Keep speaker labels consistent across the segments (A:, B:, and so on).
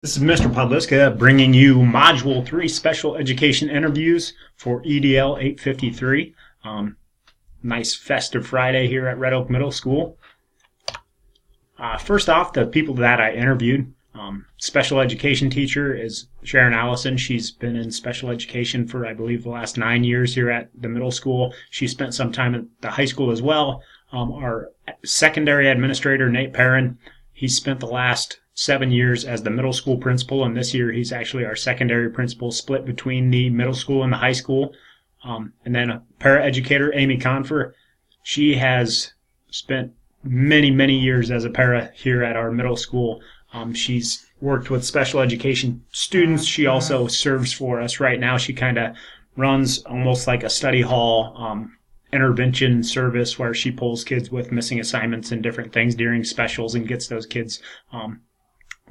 A: This is Mr. Podliska bringing you Module 3 Special Education Interviews for EDL 853. Nice festive Friday here at Red Oak Middle School. First off, the people that I interviewed. Special education teacher is Sharon Allison. She's been in special education for, I believe, the last 9 years here at the middle school. She spent some time at the high school as well. Our secondary administrator, Nate Perrin, he spent the last 7 years as the middle school principal, and this year he's actually our secondary principal, split between the middle school and the high school. And then a paraeducator, Amy Confer. She has spent many years as a para here at our middle school. She's worked with special education students. She also serves for us right now. She kind of runs almost like a study hall intervention service where she pulls kids with missing assignments and different things during specials and gets those kids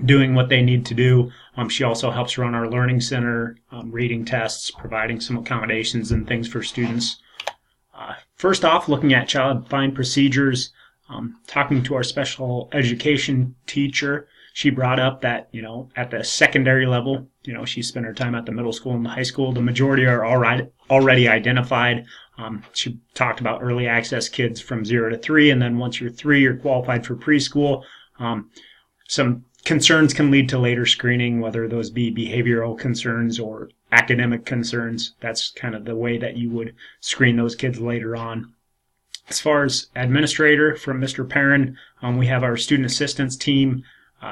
A: doing what they need to do. She also helps run our learning center, reading tests, providing some accommodations and things for students. First off, looking at child find procedures, talking to our special education teacher, she brought up that, at the secondary level, she spent her time at the middle school and the high school. The majority are already identified. She talked about early access kids from 0 to 3, and then once you're 3, you're qualified for preschool. Some concerns can lead to later screening, whether those be behavioral concerns or academic concerns. That's kind of the way that you would screen those kids later on. As far as administrator from Mr. Perrin, we have our student assistance team,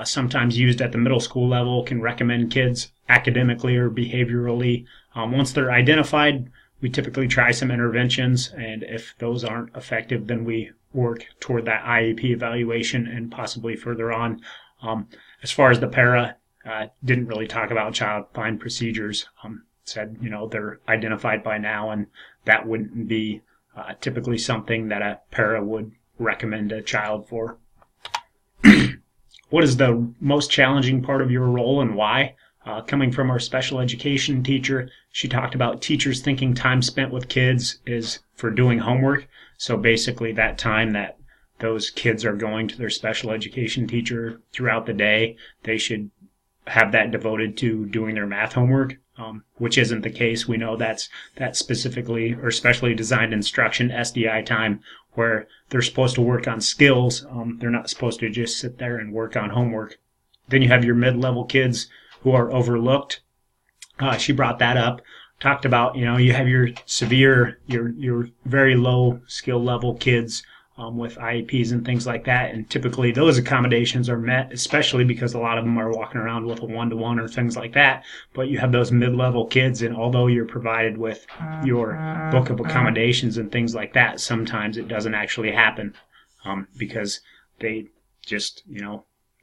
A: sometimes used at the middle school level, can recommend kids academically or behaviorally. Once they're identified, we typically try some interventions, and if those aren't effective, then we work toward that IEP evaluation and possibly further on. As far as the para, didn't really talk about child find procedures. Said, they're identified by now, and that wouldn't be typically something that a para would recommend a child for. What is the most challenging part of your role and why? Coming from our special education teacher, she talked about teachers thinking time spent with kids is for doing homework. So basically that time that those kids are going to their special education teacher throughout the day, they should have that devoted to doing their math homework, which isn't the case. We know that's specifically or specially designed instruction, SDI time, where they're supposed to work on skills. They're not supposed to just sit there and work on homework. Then you have your mid-level kids who are overlooked. She brought that up. Talked about, you have your severe, your very low skill level kids with IEPs and things like that. And typically those accommodations are met, especially because a lot of them are walking around with a one-to-one or things like that. But you have those mid-level kids, and although you're provided with your book of accommodations and things like that, sometimes it doesn't actually happen because they just,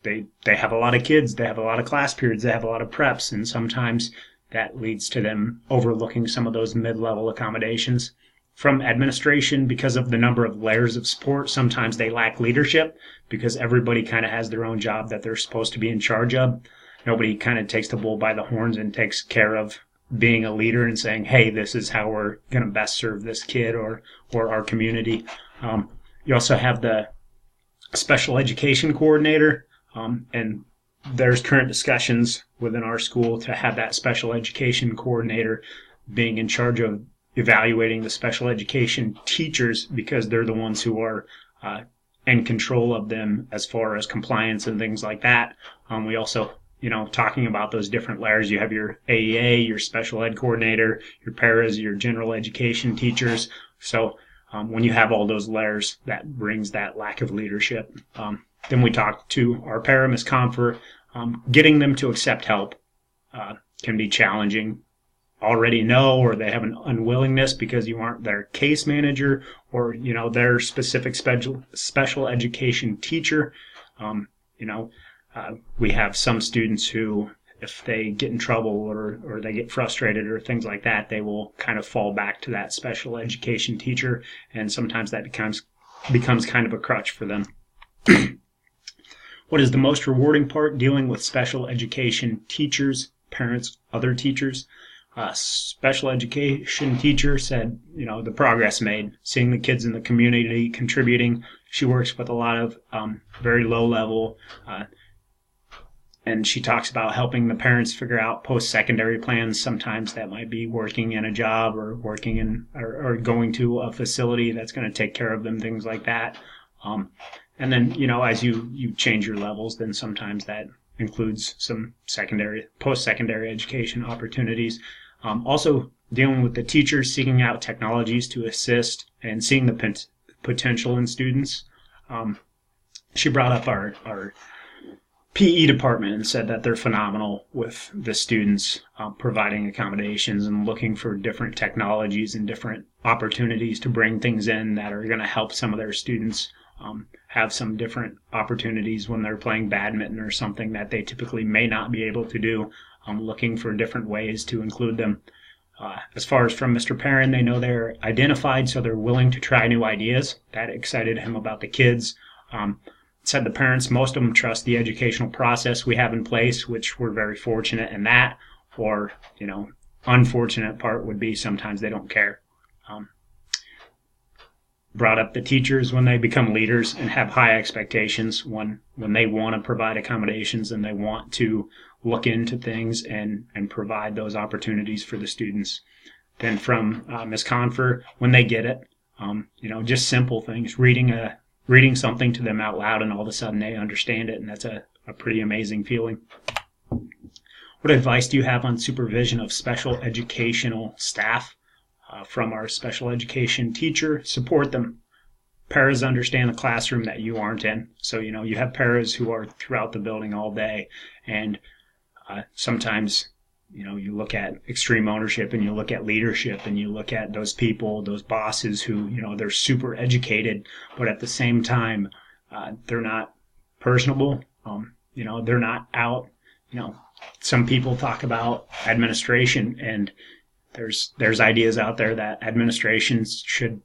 A: they have a lot of kids, they have a lot of class periods, they have a lot of preps, and sometimes that leads to them overlooking some of those mid-level accommodations. From administration, because of the number of layers of support, sometimes they lack leadership because everybody kind of has their own job that they're supposed to be in charge of. Nobody kind of takes the bull by the horns and takes care of being a leader and saying, hey, this is how we're going to best serve this kid or our community. You also have the special education coordinator, and there's current discussions within our school to have that special education coordinator being in charge of evaluating the special education teachers because they're the ones who are in control of them as far as compliance and things like that. We also, talking about those different layers, you have your AEA, your special ed coordinator, your paras, your general education teachers. So when you have all those layers, that brings that lack of leadership. Then we talked to our para, Ms. Confer. Getting them to accept help can be challenging. Already know, or they have an unwillingness because you aren't their case manager or their specific special education teacher. We have some students who, if they get in trouble or they get frustrated or things like that, they will kind of fall back to that special education teacher, and sometimes that becomes kind of a crutch for them. What is the most rewarding part? Dealing with special education teachers, parents, other teachers. Special education teacher said, the progress made, seeing the kids in the community contributing. She works with a lot of very low level And she talks about helping the parents figure out post-secondary plans. Sometimes that might be working in a job or working in or going to a facility that's going to take care of them, things like that. And then, as you change your levels, then sometimes that includes some post-secondary education opportunities. Also dealing with the teachers, seeking out technologies to assist and seeing the potential in students. She brought up our PE department and said that they're phenomenal with the students, providing accommodations and looking for different technologies and different opportunities to bring things in that are going to help some of their students have some different opportunities when they're playing badminton or something that they typically may not be able to do, looking for different ways to include them. As far as from Mr. Perrin, they know they're identified, so they're willing to try new ideas. That excited him about the kids. Said the parents, most of them trust the educational process we have in place, which we're very fortunate in that, or, unfortunate part would be sometimes they don't care. Brought up the teachers when they become leaders and have high expectations when they want to provide accommodations and they want to look into things and provide those opportunities for the students. Then from Ms. Confer, when they get it, just simple things, reading something to them out loud and all of a sudden they understand it, and that's a pretty amazing feeling. What advice do you have on supervision of special educational staff? From our special education teacher, support them. Paras understand the classroom that you aren't in. So, you have paras who are throughout the building all day, and sometimes, you look at extreme ownership and you look at leadership and you look at those people, those bosses who, they're super educated, but at the same time, they're not personable. They're not out. Some people talk about administration, and there's ideas out there that administrations should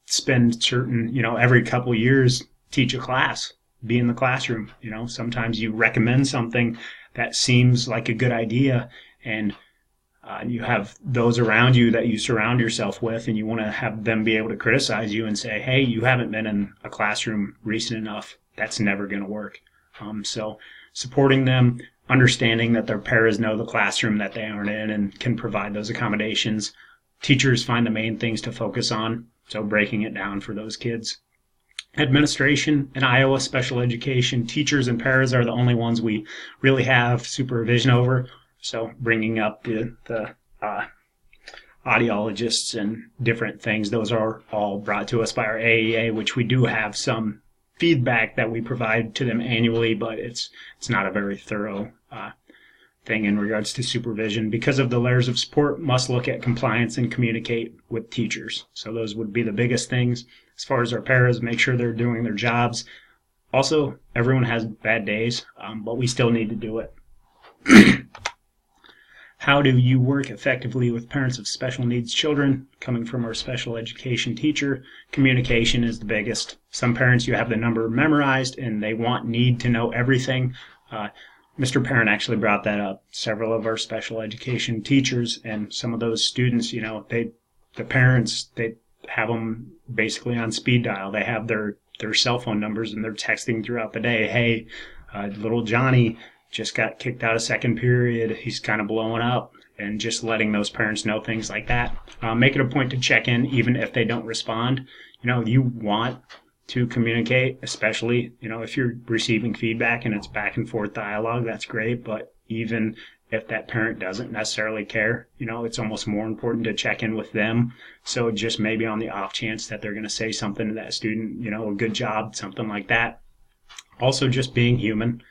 A: spend certain, every couple of years teach a class, be in the classroom. Sometimes you recommend something that seems like a good idea, and you have those around you that you surround yourself with, and you want to have them be able to criticize you and say, hey, you haven't been in a classroom recent enough. That's never going to work. So supporting them, understanding that their paras know the classroom that they aren't in and can provide those accommodations. Teachers find the main things to focus on, so breaking it down for those kids. Administration in Iowa, special education, teachers and paras are the only ones we really have supervision over. So bringing up the audiologists and different things, those are all brought to us by our AEA, which we do have some feedback that we provide to them annually, but it's not a very thorough thing in regards to supervision. Because of the layers of support, must look at compliance and communicate with teachers. So those would be the biggest things. As far as our paras, make sure they're doing their jobs. Also, everyone has bad days, but we still need to do it. How do you work effectively with parents of special needs children? Coming from our special education teacher, communication is the biggest. Some parents, you have the number memorized and they need to know everything. Mr. Parent actually brought that up. Several of our special education teachers and some of those students, the parents, they have them basically on speed dial. They have their cell phone numbers and they're texting throughout the day. Hey, little Johnny just got kicked out of second period. He's kind of blowing up, and just letting those parents know things like that. Make it a point to check in even if they don't respond. You want to communicate, especially, if you're receiving feedback and it's back and forth dialogue, that's great. But even if that parent doesn't necessarily care, it's almost more important to check in with them. So just maybe on the off chance that they're going to say something to that student, a good job, something like that. Also just being human.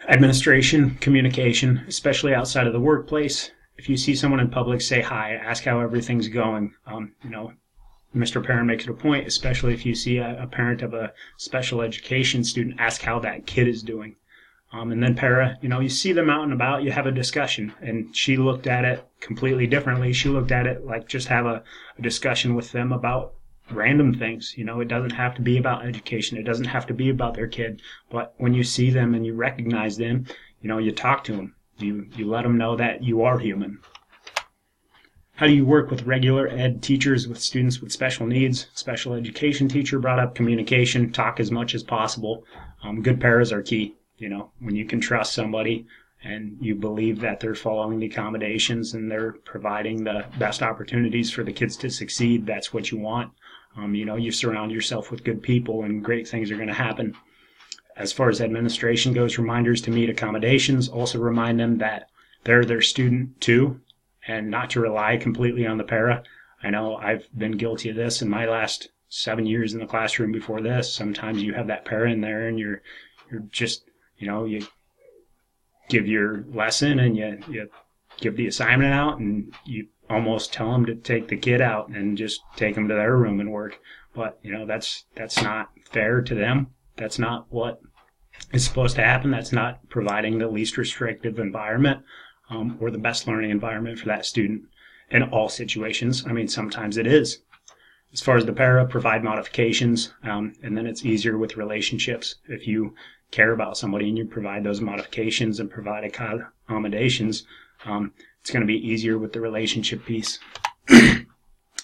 A: Administration, communication, especially outside of the workplace. If you see someone in public, say hi, ask how everything's going. Mr. Parent makes it a point, especially if you see a parent of a special education student, ask how that kid is doing. And then para, you see them out and about, you have a discussion. And she looked at it completely differently. She looked at it like just have a discussion with them about random things. It doesn't have to be about education. It doesn't have to be about their kid. But when you see them and you recognize them, you talk to them. You let them know that you are human. How do you work with regular ed teachers with students with special needs? Special education teacher brought up communication, talk as much as possible. Good paras are key. when you can trust somebody and you believe that they're following the accommodations and they're providing the best opportunities for the kids to succeed, that's what you want. You surround yourself with good people and great things are going to happen. As far as administration goes, reminders to meet accommodations. Also remind them that they're their student too, and not to rely completely on the para. I know I've been guilty of this in my last 7 years in the classroom before this. Sometimes you have that para in there and you're just, you give your lesson and you give the assignment out and you almost tell them to take the kid out and just take them to their room and work. But, that's not fair to them. That's not what is supposed to happen. That's not providing the least restrictive environment or the best learning environment for that student in all situations. I mean, sometimes it is. As far as the para, provide modifications, and then it's easier with relationships. If you care about somebody and you provide those modifications and provide accommodations, it's going to be easier with the relationship piece.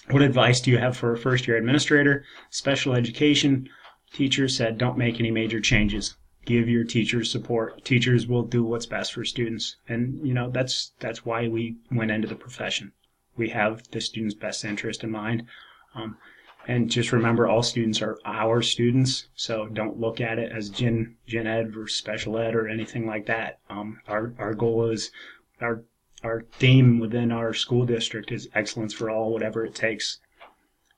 A: What advice do you have for a first-year administrator? Special education teacher said, don't make any major changes. Give your teachers support. Teachers will do what's best for students. And, that's why we went into the profession. We have the student's best interest in mind. And just remember, all students are our students, so don't look at it as gen ed versus special ed or anything like that. Our goal is, our theme within our school district is excellence for all, whatever it takes.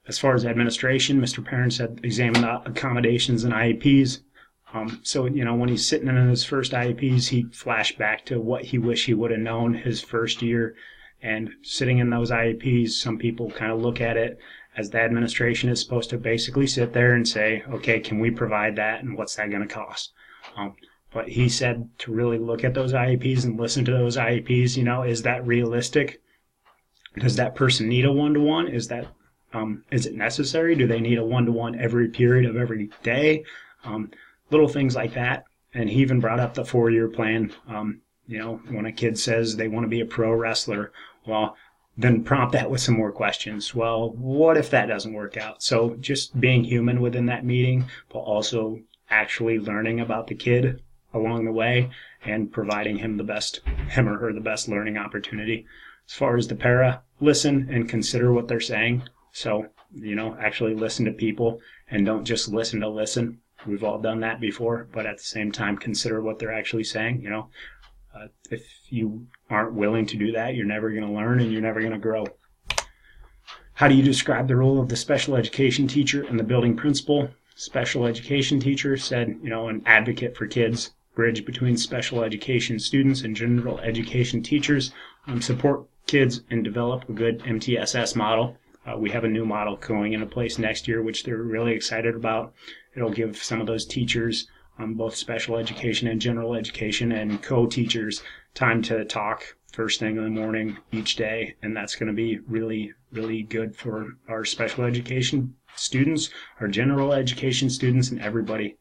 A: As far as administration, Mr. Parent said examine the accommodations and IEPs. So, when he's sitting in his first IEPs, he flashed back to what he wished he would have known his first year. And sitting in those IEPs, some people kind of look at it as the administration is supposed to basically sit there and say, okay, can we provide that and what's that going to cost? But he said to really look at those IEPs and listen to those IEPs, is that realistic? Does that person need a one-to-one? Is it necessary? Do they need a one-to-one every period of every day? Little things like that. And he even brought up the 4-year plan. When a kid says they want to be a pro wrestler, well, then prompt that with some more questions. Well, what if that doesn't work out? So just being human within that meeting, but also actually learning about the kid along the way and providing him or her the best learning opportunity. As far as the para, listen and consider what they're saying. So, actually listen to people and don't just listen to listen. We've all done that before, but at the same time, consider what they're actually saying. If you aren't willing to do that, you're never going to learn and you're never going to grow. How do you describe the role of the special education teacher and the building principal? Special education teacher said, an advocate for kids, bridge between special education students and general education teachers, support kids and develop a good MTSS model. We have a new model going into place next year, which they're really excited about. It'll give some of those teachers, both special education and general education and co-teachers, time to talk first thing in the morning each day. And that's going to be really, really good for our special education students, our general education students, and everybody.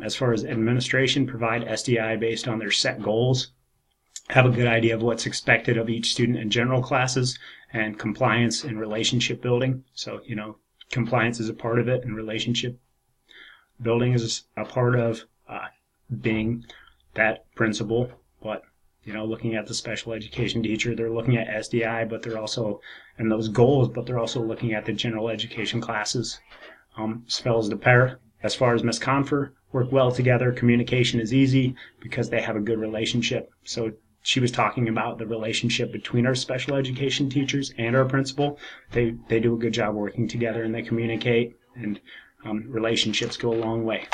A: As far as administration, provide SDI based on their set goals. Have a good idea of what's expected of each student in general classes, and compliance and relationship building. So, compliance is a part of it, and relationship building is a part of being that principal. But, looking at the special education teacher, they're looking at SDI, but they're also, and those goals, but they're also looking at the general education classes. Spells the pair. As far as Ms. Confer, work well together. Communication is easy because they have a good relationship. So she was talking about the relationship between our special education teachers and our principal. They do a good job working together and they communicate, and relationships go a long way.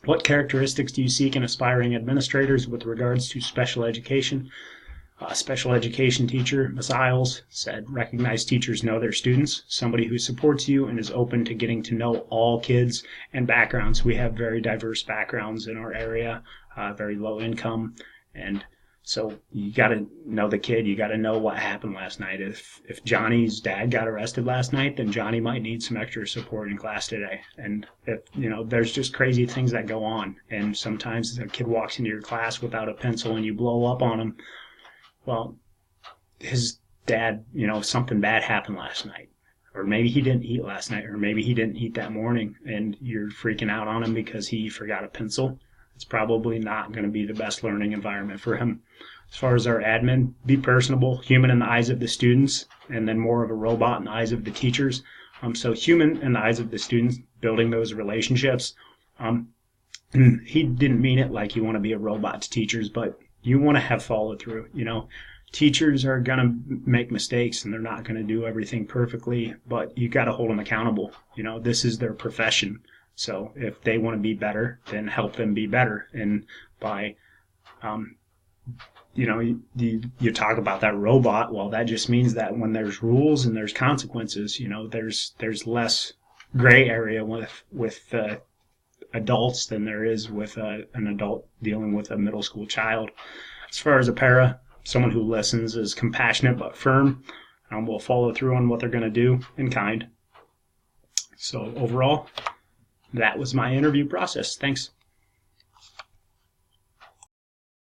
A: What characteristics do you seek in aspiring administrators with regards to special education? Special education teacher, Ms. Isles, said, recognize teachers know their students, somebody who supports you and is open to getting to know all kids and backgrounds. We have very diverse backgrounds in our area, very low income, and so you got to know the kid. You got to know what happened last night. If Johnny's dad got arrested last night, then Johnny might need some extra support in class today. And if there's just crazy things that go on. And sometimes a kid walks into your class without a pencil and you blow up on him. Well, his dad, something bad happened last night. Or maybe he didn't eat last night, or maybe he didn't eat that morning, and you're freaking out on him because he forgot a pencil. it's probably not going to be the best learning environment for him. As far as our admin, be personable, human in the eyes of the students, and then more of a robot in the eyes of the teachers. So human in the eyes of the students, building those relationships. He didn't mean it like you want to be a robot to teachers, but you want to have follow through. Teachers are going to make mistakes and they're not going to do everything perfectly, but you got to hold them accountable. This is their profession. So if they want to be better, then help them be better. And by, you talk about that robot. Well, that just means that when there's rules and there's consequences, there's less gray area with adults than there is with an adult dealing with a middle school child. As far as a para, someone who listens, is compassionate but firm, will follow through on what they're going to do, and kind. So overall, that was my interview process. Thanks.